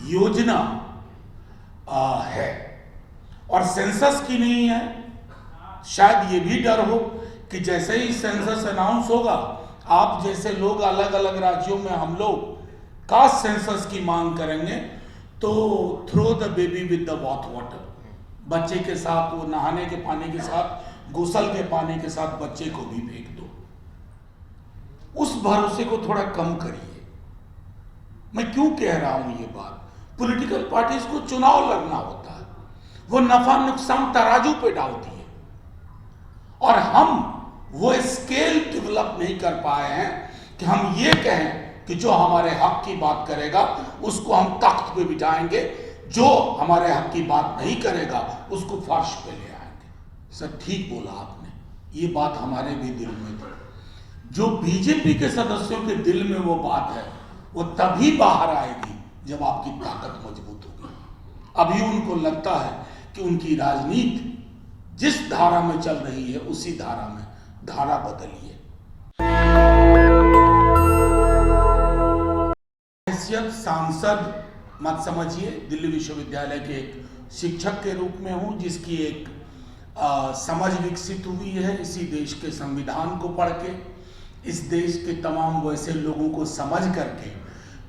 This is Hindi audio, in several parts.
योजना है और सेंसस की नहीं है। शायद ये भी डर हो कि जैसे ही सेंसस अनाउंस होगा, आप जैसे लोग अलग अलग राज्यों में हम लोग कास्ट सेंसस की मांग करेंगे, तो throw the baby with the bath water, बच्चे के साथ, वो नहाने के पानी के साथ, गुसल के पानी के साथ बच्चे को भी फेंक दो। उस भरोसे को थोड़ा कम करिए। मैं क्यों कह रहा हूं ये बात? पॉलिटिकल पार्टीज को चुनाव लड़ना होता है, वो नफा नुकसान तराजू पे डालती है, और हम वो स्केल डेवलप नहीं कर पाए हैं कि हम ये कहें कि जो हमारे हक की बात करेगा उसको हम तख्त पे बिठाएंगे, जो हमारे हक की बात नहीं करेगा उसको फर्श पे ले आएंगे। सर ठीक बोला आपने, ये बात हमारे भी दिल में थी। जो बीजेपी के सदस्यों के दिल में वो बात है, वो तभी बाहर आएगी जब आपकी ताकत मजबूत होगी। अभी उनको लगता है कि उनकी राजनीति जिस धारा में चल रही है उसी धारा में धारा बदलिए। सांसद मत समझिए, दिल्ली विश्वविद्यालय के एक शिक्षक के रूप में हूं, जिसकी एक समझ विकसित हुई है इसी देश के संविधान को पढ़ के, इस देश के तमाम वैसे लोगों को समझ करके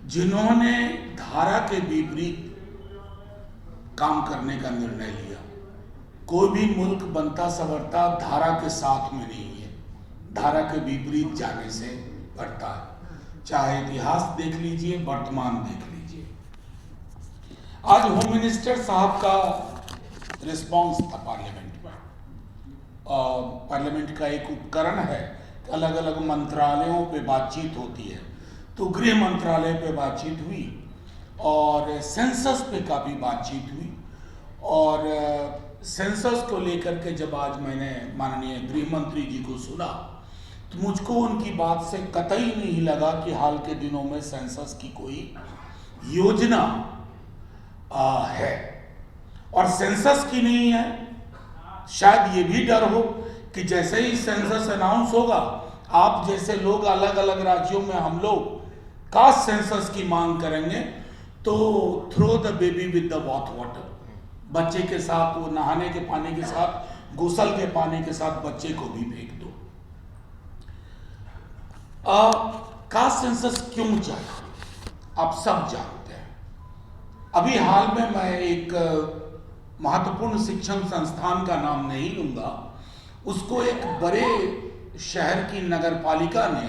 जिन्होंने धारा के विपरीत काम करने का निर्णय लिया। कोई भी मुल्क बनता संवरता धारा के साथ में नहीं है, धारा के विपरीत जाने से बढ़ता है। चाहे इतिहास देख लीजिए, वर्तमान देख लीजिए। आज होम मिनिस्टर साहब का रिस्पांस था पार्लियामेंट में, और पार्लियामेंट का एक उपकरण है, अलग अलग मंत्रालयों पे बातचीत होती है, तो गृह मंत्रालय पे बातचीत हुई और सेंसस पे काफ़ी बातचीत हुई। और सेंसस को लेकर के जब आज मैंने माननीय गृह मंत्री जी को सुना, तो मुझको उनकी बात से कतई नहीं लगा कि हाल के दिनों में सेंसस की कोई योजना है, और सेंसस की नहीं है। शायद ये भी डर हो कि जैसे ही सेंसस अनाउंस होगा, आप जैसे लोग अलग अलग राज्यों में हम लोग कास्ट सेंसस की मांग करेंगे, तो throw the baby with the bath water, बच्चे के साथ, वो नहाने के पानी के साथ, गुसल के पानी के साथ बच्चे को भी फेंक दो। कास्ट सेंसस क्यों चाहिए आप सब जानते हैं। अभी हाल में मैं एक महत्वपूर्ण शिक्षण संस्थान का नाम नहीं लूंगा, उसको एक बड़े शहर की नगर पालिका ने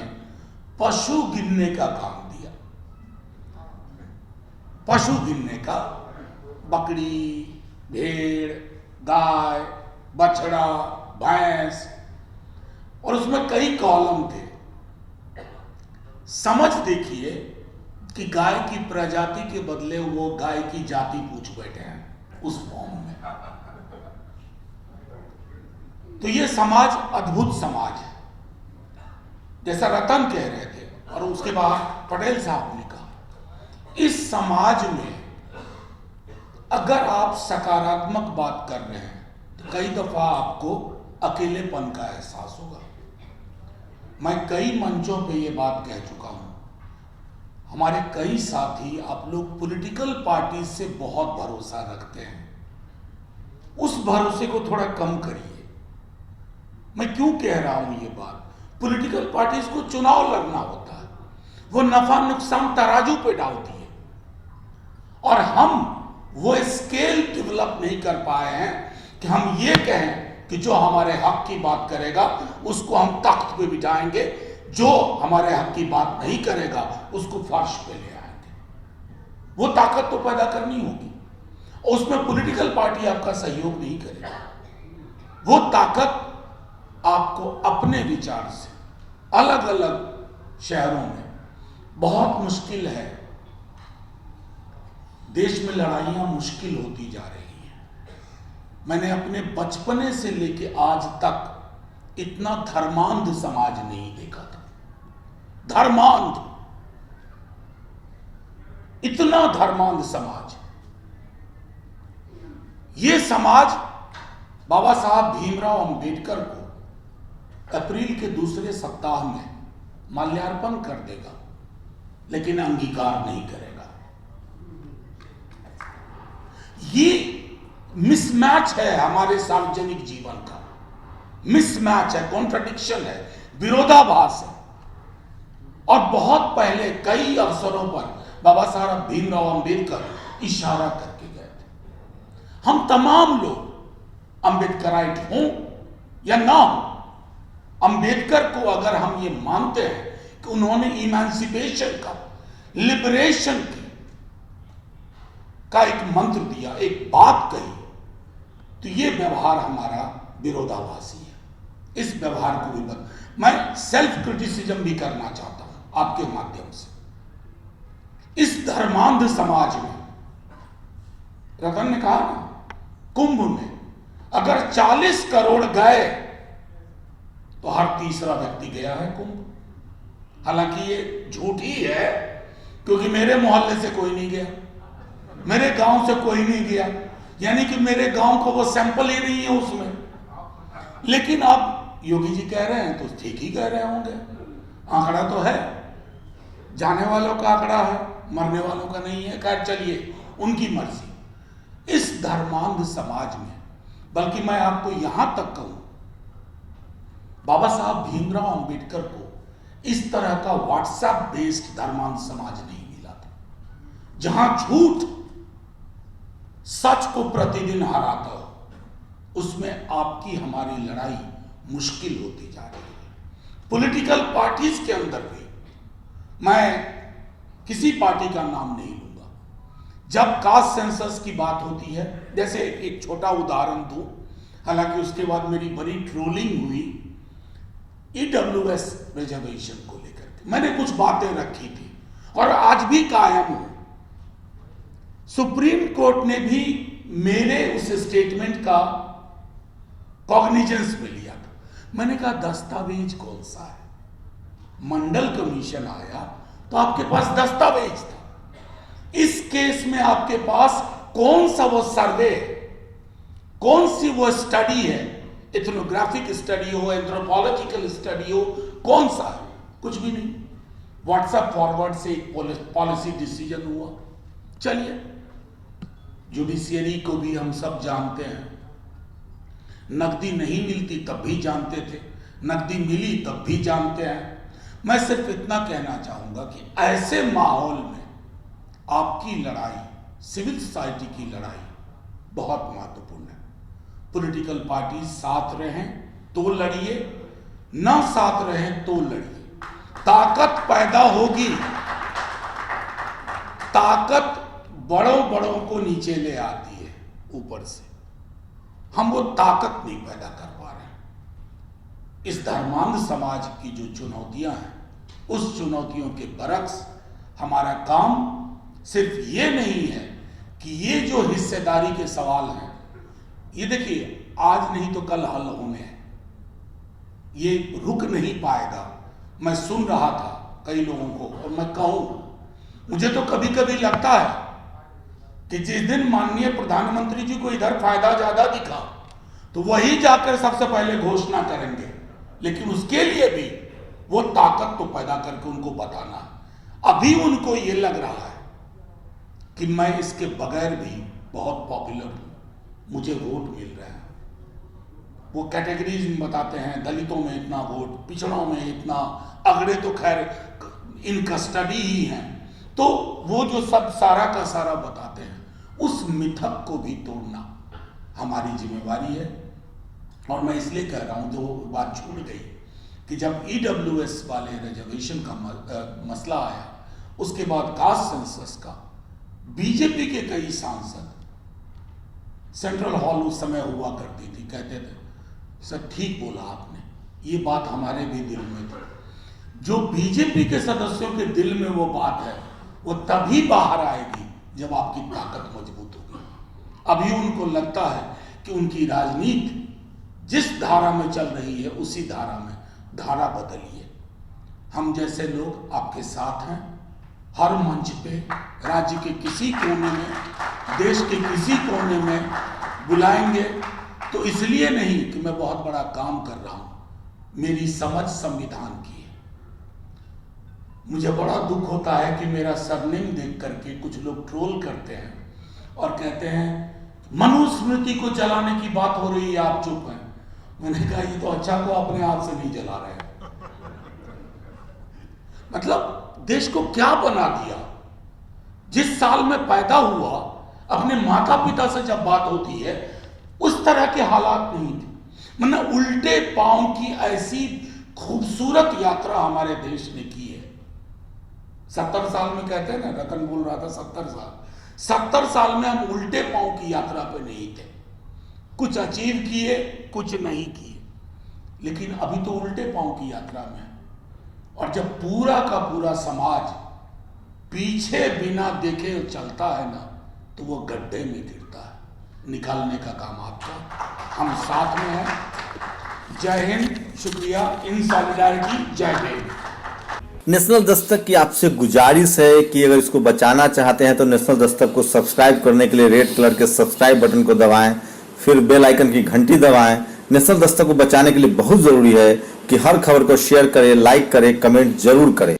पशु गिनने का काम दिया। पशु गिनने का, बकरी, भेड़, गाय, बछड़ा, भैंस, और उसमें कई कॉलम थे। समझ देखिए कि गाय की प्रजाति के बदले वो गाय की जाति पूछ बैठे हैं उस फॉर्म में। तो ये समाज अद्भुत समाज है, जैसा रतन कह रहे थे और उसके बाद पटेल साहब ने कहा। इस समाज में अगर आप सकारात्मक बात कर रहे हैं तो कई दफा आपको अकेलेपन का एहसास होगा। मैं कई मंचों पे ये बात कह चुका हूं, हमारे कई साथी, आप लोग पॉलिटिकल पार्टी से बहुत भरोसा रखते हैं, उस भरोसे को थोड़ा कम करिए। मैं क्यों कह रहा हूं ये बात? पॉलिटिकल पार्टीज को चुनाव लड़ना होता है, वो नफा नुकसान तराजू पे डालती है, और हम वो स्केल डेवलप नहीं कर पाए हैं कि हम ये कहें कि जो हमारे हक की बात करेगा उसको हम तख्त पे बिठाएंगे, जो हमारे हक की बात नहीं करेगा उसको फर्श पे ले आएंगे। वो ताकत तो पैदा करनी होगी, और उसमें पॉलिटिकल पार्टी आपका सहयोग नहीं करेगी। वो ताकत आपको अपने विचार से अलग अलग शहरों में, बहुत मुश्किल है, देश में लड़ाइयां मुश्किल होती जा रही हैं। मैंने अपने बचपने से लेके आज तक इतना धर्मांध समाज नहीं देखा था। धर्मांध, इतना धर्मांध समाज। ये समाज बाबा साहब भीमराव अंबेडकर को अप्रैल के दूसरे सप्ताह में माल्यार्पण कर देगा, लेकिन अंगीकार नहीं करेगा। मिसमैच है हमारे सार्वजनिक जीवन का, मिसमैच है, कॉन्ट्रडिक्शन है, विरोधाभास है। और बहुत पहले कई अवसरों पर बाबा साहब भीमराव अंबेडकर इशारा करके गए थे। हम तमाम लोग अंबेडकराइट हों या ना हो, अंबेडकर को अगर हम ये मानते हैं कि उन्होंने इमेंसिपेशन का, लिबरेशन का एक मंत्र दिया, एक बात कही, तो ये व्यवहार हमारा विरोधाभासी है। इस व्यवहार को भी मैं सेल्फ क्रिटिसिज्म भी करना चाहता हूं आपके माध्यम से। इस धर्मांध समाज में, रतन ने कहा ना, कुंभ में अगर 40 करोड़ गए तो हर तीसरा व्यक्ति गया है कुंभ। हालांकि ये झूठ ही है, क्योंकि मेरे मोहल्ले से कोई नहीं गया, मेरे गांव से कोई नहीं गया, यानी कि मेरे गांव को वो सैंपल ही नहीं है उसमें। लेकिन अब योगी जी कह रहे हैं तो ठीक ही कह रहे होंगे, आंकड़ा तो है, जाने वालों का आंकड़ा है, मरने वालों का नहीं है। खैर चलिए, उनकी मर्जी। इस धर्मांध समाज में, बल्कि मैं आपको यहां तक कहूं, बाबा साहब भीमराव अंबेडकर को इस तरह का व्हाट्सएप बेस्ड धर्मांध समाज नहीं मिला था, जहां झूठ सच को प्रतिदिन हराता हो। उसमें आपकी हमारी लड़ाई मुश्किल होती जा रही है। पॉलिटिकल पार्टीज के अंदर भी, मैं किसी पार्टी का नाम नहीं लूंगा, जब कास्ट सेंसस की बात होती है, जैसे एक छोटा उदाहरण दूं, हालांकि उसके बाद मेरी बड़ी ट्रोलिंग हुई ईडब्ल्यूएस रिजर्वेशन को लेकर के। मैंने कुछ बातें रखी थी और आज भी कायम हूं। सुप्रीम कोर्ट ने भी मेरे उस स्टेटमेंट का कॉग्निजेंस में लिया था। मैंने कहा दस्तावेज कौन सा है? मंडल कमीशन आया तो आपके पास दस्तावेज था। इस केस में आपके पास कौन सा वो सर्वे, कौन सी वो स्टडी है, एथनोग्राफिक स्टडी हो, एंथ्रोपोलॉजिकल स्टडी हो, कौन सा है? कुछ भी नहीं। व्हाट्सएप फॉरवर्ड से एक पॉलिसी डिसीजन हुआ। चलिए, जुडिशियरी को भी हम सब जानते हैं, नकदी नहीं मिलती तब भी जानते थे, नकदी मिली तब भी जानते हैं। मैं सिर्फ इतना कहना चाहूंगा कि ऐसे माहौल में आपकी लड़ाई, सिविल सोसाइटी की लड़ाई बहुत महत्वपूर्ण है। पॉलिटिकल पार्टी साथ रहें तो लड़िए, ना साथ रहें तो लड़िए। ताकत पैदा होगी, ताकत बड़ों बड़ों को नीचे ले आती है ऊपर से। हम वो ताकत नहीं पैदा कर पा रहे हैं। इस धर्मांध समाज की जो चुनौतियां हैं, उस चुनौतियों के बरक्स हमारा काम सिर्फ ये नहीं है कि ये जो हिस्सेदारी के सवाल हैं, ये देखिए आज नहीं तो कल हल होने हैं, ये रुक नहीं पाएगा। मैं सुन रहा था कई लोगों को, और मैं कहूं, मुझे तो कभी कभी लगता है कि जिस दिन माननीय प्रधानमंत्री जी को इधर फायदा ज्यादा दिखा तो वही जाकर सबसे पहले घोषणा करेंगे, लेकिन उसके लिए भी वो ताकत तो पैदा करके उनको बताना है। अभी उनको ये लग रहा है कि मैं इसके बगैर भी बहुत पॉपुलर हूं, मुझे वोट मिल रहे हैं। वो कैटेगरीज में बताते हैं, दलितों में इतना वोट, पिछड़ों में इतना, अगड़े तो खैर इन कस्टडी ही हैं। तो वो जो सब सारा का सारा बताते हैं, उस मिथक को भी तोड़ना हमारी जिम्मेवारी है। और मैं इसलिए कह रहा हूं, जो बात छूट गई कि जब ईडब्ल्यूएस वाले रिजर्वेशन का मसला आया, उसके बाद कास्ट सेंसस का, बीजेपी के कई सांसद, सेंट्रल हॉल उस समय हुआ करती थी, कहते थे सर ठीक बोला आपने, ये बात हमारे भी दिल में थी। जो बीजेपी के सदस्यों के दिल में वो बात है, वो तभी बाहर आएगी जब आपकी ताकत मजबूत होगी। अभी उनको लगता है कि उनकी राजनीति जिस धारा में चल रही है, उसी धारा में धारा बदलिए। हम जैसे लोग आपके साथ हैं, हर मंच पे, राज्य के किसी कोने में, देश के किसी कोने में बुलाएंगे। तो इसलिए नहीं कि मैं बहुत बड़ा काम कर रहा हूं, मेरी समझ संविधान की है। मुझे बड़ा दुख होता है कि मेरा सरनेम देख करके कुछ लोग ट्रोल करते हैं और कहते हैं मनुस्मृति को जलाने की बात हो रही है, आप चुप हैं। मैंने कहा ये तो अच्छा को अपने आप से नहीं जला रहे हैं। मतलब देश को क्या बना दिया। जिस साल में पैदा हुआ, अपने माता पिता से जब बात होती है, उस तरह के हालात नहीं थे। मतलब उल्टे पांव की ऐसी खूबसूरत यात्रा हमारे देश ने की है। 70 साल में कहते हैं ना, रतन बोल रहा था 70 साल में हम उल्टे पांव की यात्रा पे नहीं थे। कुछ अचीव किए, कुछ नहीं किए, लेकिन अभी तो उल्टे पांव की यात्रा में है। और जब पूरा का पूरा समाज पीछे बिना देखे चलता है ना, तो वो गड्ढे में गिरता है। निकालने का काम आपका, हम साथ में हैं। जय हिंद, शुक्रिया, इन सॉलिडारिटी, जय हिंद। नेशनल दस्तक की आपसे गुजारिश है कि अगर इसको बचाना चाहते हैं तो नेशनल दस्तक को सब्सक्राइब करने के लिए रेड कलर के सब्सक्राइब बटन को दबाएं, फिर बेल आइकन की घंटी दबाएं। नेशनल दस्तक को बचाने के लिए बहुत जरूरी है कि हर खबर को शेयर करें, लाइक करें, कमेंट जरूर करें।